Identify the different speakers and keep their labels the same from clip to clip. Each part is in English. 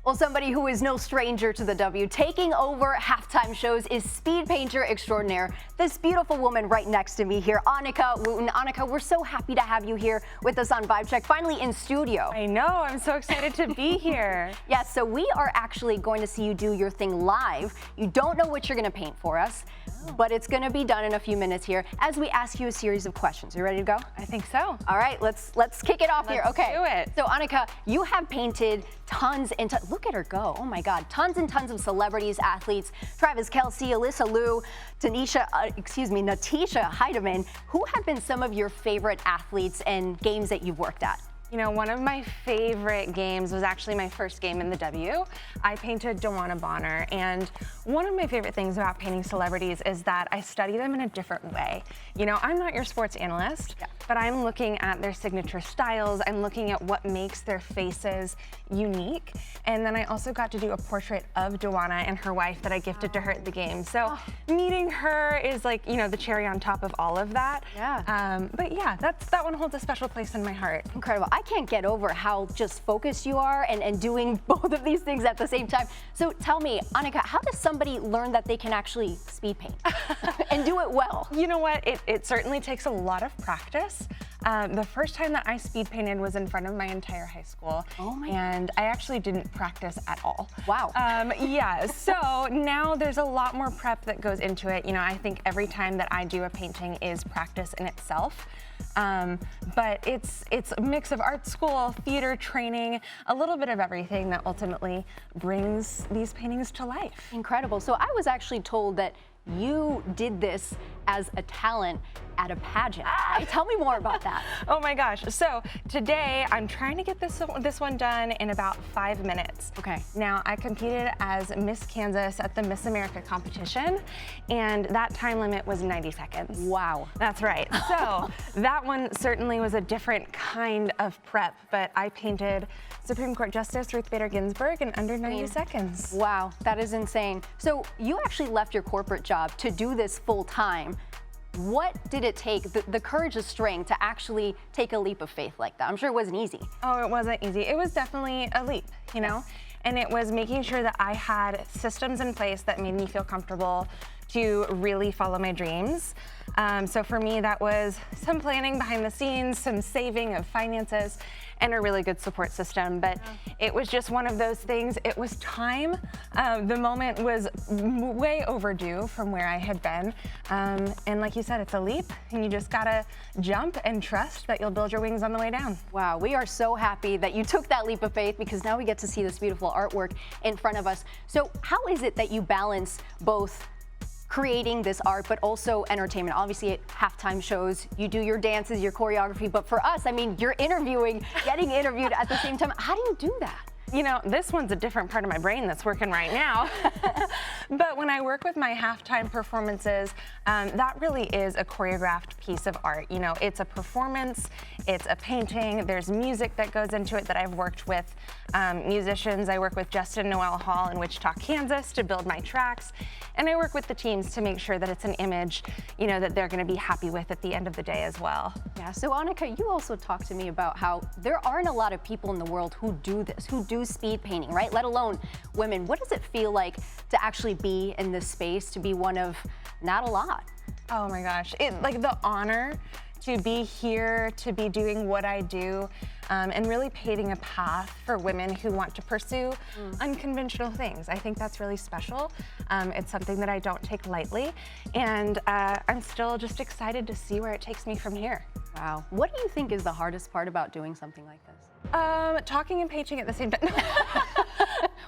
Speaker 1: Well, somebody who is no stranger to the W, taking over halftime shows is speed painter extraordinaire, this beautiful woman right next to me here, Annika Wooton. Annika, we're so happy to have you here with us on Vibe Check, finally in studio.
Speaker 2: I know, I'm so excited to be here.
Speaker 1: Yes, so we are actually going to see you do your thing live. You don't know what you're going to paint for us, but it's going to be done in a few minutes here as we ask you a series of questions. Are you ready to go?
Speaker 2: I think so.
Speaker 1: All right, let's kick it off here. Okay.
Speaker 2: Do it.
Speaker 1: So Annika, you have painted tons and look at her go. Oh my God, tons and tons of celebrities, athletes, Travis Kelce, Alyssa Liu, Natisha Heidemann. Who have been some of your favorite athletes and games that you've worked at?
Speaker 2: You know, one of my favorite games was actually my first game in the W. I painted Dewana Bonner, and one of my favorite things about painting celebrities is that I study them in a different way. You know, I'm not your sports analyst, but I'm looking at their signature styles. I'm looking at what makes their faces unique. And then I also got to do a portrait of Dewana and her wife that I gifted to her at the game. So meeting her is like, you know, the cherry on top of all of that.
Speaker 1: Yeah.
Speaker 2: But yeah, that one holds a special place in my heart.
Speaker 1: Incredible. I can't get over how just focused you are and doing both of these things at the same time. So tell me, Annika, how does somebody learn that they can actually speed paint and do it well?
Speaker 2: You know what? It certainly takes a lot of practice. The first time that I speed painted was in front of my entire high school.
Speaker 1: Oh my
Speaker 2: and I actually didn't practice at all.
Speaker 1: Wow.
Speaker 2: Yeah, so now there's a lot more prep that goes into it. You know, I think every time that I do a painting is practice in itself. But it's a mix of art school, theater training, a little bit of everything that ultimately brings these paintings to life.
Speaker 1: Incredible. So I was actually told that you did this as a talent at a pageant. Tell me more about that.
Speaker 2: Oh my gosh. So today I'm trying to get this one done in about 5 minutes.
Speaker 1: Okay.
Speaker 2: Now I competed as Miss Kansas at the Miss America competition, and that time limit was 90 seconds.
Speaker 1: Wow.
Speaker 2: That's right. So that one certainly was a different kind of prep, but I painted Supreme Court Justice Ruth Bader Ginsburg in under 90 seconds.
Speaker 1: Wow, that is insane. So you actually left your corporate job to do this full time. What did it take, the courage, the strength to actually take a leap of faith like that? I'm sure it wasn't easy.
Speaker 2: Oh, it wasn't easy. It was definitely a leap, you know? And it was making sure that I had systems in place that made me feel comfortable to really follow my dreams. So for me, that was some planning behind the scenes, some saving of finances, and a really good support system. But it was just one of those things. It was time. The moment was way overdue from where I had been. And like you said, it's a leap, and you just gotta jump and trust that you'll build your wings on the way down.
Speaker 1: Wow, we are so happy that you took that leap of faith, because now we get to see this beautiful artwork in front of us. So how is it that you balance both creating this art, but also entertainment? Obviously at halftime shows, you do your dances, your choreography, but for us, I mean, you're interviewing, getting interviewed at the same time. How do you do that?
Speaker 2: You know, this one's a different part of my brain that's working right now. But when I work with my halftime performances, that really is a choreographed piece of art. You know, it's a performance, it's a painting, there's music that goes into it that I've worked with musicians. I work with Justin Noel Hall in Wichita, Kansas to build my tracks. And I work with the teams to make sure that it's an image, you know, that they're gonna be happy with at the end of the day as well.
Speaker 1: Yeah, so Annika, you also talked to me about how there aren't a lot of people in the world who do this, who do speed painting, right? Let alone women. What does it feel like to actually be in this space, to be one of not a lot?
Speaker 2: Oh my gosh, like the honor to be here, to be doing what I do, and really paving a path for women who want to pursue unconventional things. I think that's really special. It's something that I don't take lightly, and I'm still just excited to see where it takes me from here.
Speaker 1: Wow. What do you think is the hardest part about doing something like this?
Speaker 2: Talking and painting at the same time.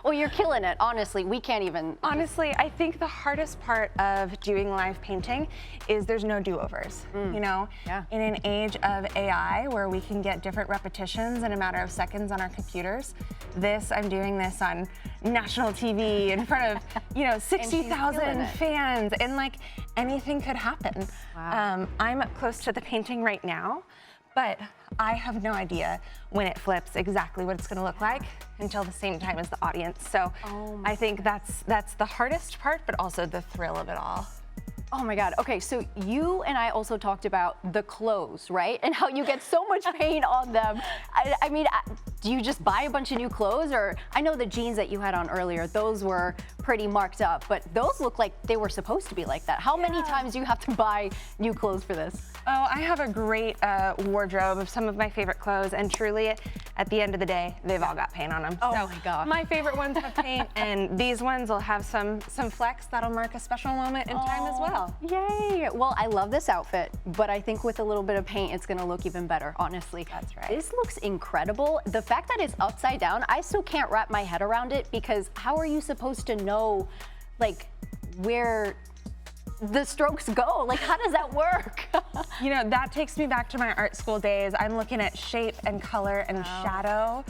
Speaker 1: Well, you're killing it, honestly. We can't even.
Speaker 2: Honestly, I think the hardest part of doing live painting is there's no do-overs, you know?
Speaker 1: Yeah.
Speaker 2: In an age of AI where we can get different repetitions in a matter of seconds on our computers, I'm doing this on national TV in front of, you know, 60,000 fans, and like anything could happen.
Speaker 1: Wow.
Speaker 2: I'm up close to the painting right now, but I have no idea when it flips exactly what it's going to look like until the same time as the audience. So I think that's the hardest part, but also the thrill of it all.
Speaker 1: Oh my God. Okay, so you and I also talked about the clothes, right? And how you get so much paint on them. I mean, do you just buy a bunch of new clothes? Or I know the jeans that you had on earlier, those were pretty marked up, but those look like they were supposed to be like that. How many times do you have to buy new clothes for this?
Speaker 2: Oh, I have a great wardrobe of some of my favorite clothes, and truly, at the end of the day, they've all got paint on them.
Speaker 1: Oh
Speaker 2: so
Speaker 1: my God.
Speaker 2: My favorite ones have paint, and these ones will have some flex that'll mark a special moment in time as well.
Speaker 1: Yay! Well, I love this outfit, but I think with a little bit of paint, it's gonna look even better, honestly.
Speaker 2: That's right.
Speaker 1: This looks incredible. The fact that it's upside down, I still can't wrap my head around it, because how are you supposed to know, like, where the strokes go? Like, how does that work?
Speaker 2: You know, that takes me back to my art school days. I'm looking at shape and color and shadow,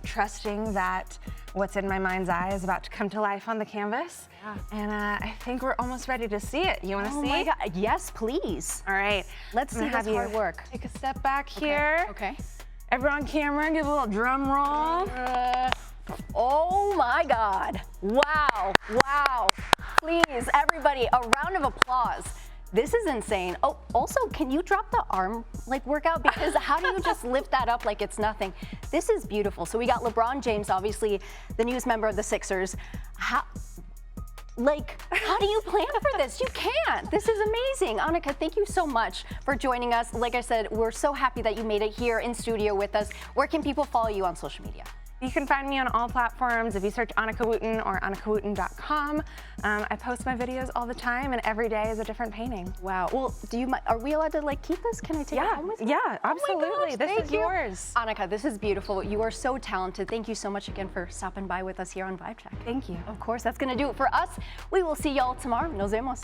Speaker 2: trusting that what's in my mind's eye is about to come to life on the canvas. And I think we're almost ready to see it. You want to see?
Speaker 1: Oh my God. Yes, please.
Speaker 2: All right.
Speaker 1: Let's see this hard work.
Speaker 2: Take a step back here.
Speaker 1: Okay.
Speaker 2: Everyone on camera, give a little drum roll.
Speaker 1: Oh my God. Wow. Wow. Please, everybody, a round of applause. This is insane. Oh, also, can you drop the arm workout? Because how do you just lift that up like it's nothing? This is beautiful. So we got LeBron James, obviously the newest member of the Sixers. How do you plan for this? You can't. This is amazing. Annika, thank you so much for joining us. Like I said, we're so happy that you made it here in studio with us. Where can people follow you on social media?
Speaker 2: You can find me on all platforms. If you search Annika Wooton or AnnikaWooton.com, I post my videos all the time, and every day is a different painting.
Speaker 1: Wow. Well, are we allowed to keep this? Can I take it home with me?
Speaker 2: Yeah, absolutely. This is yours.
Speaker 1: Annika, this is beautiful. You are so talented. Thank you so much again for stopping by with us here on Vibe Check.
Speaker 2: Thank you.
Speaker 1: Of course, that's going to do it for us. We will see y'all tomorrow. Nos vemos.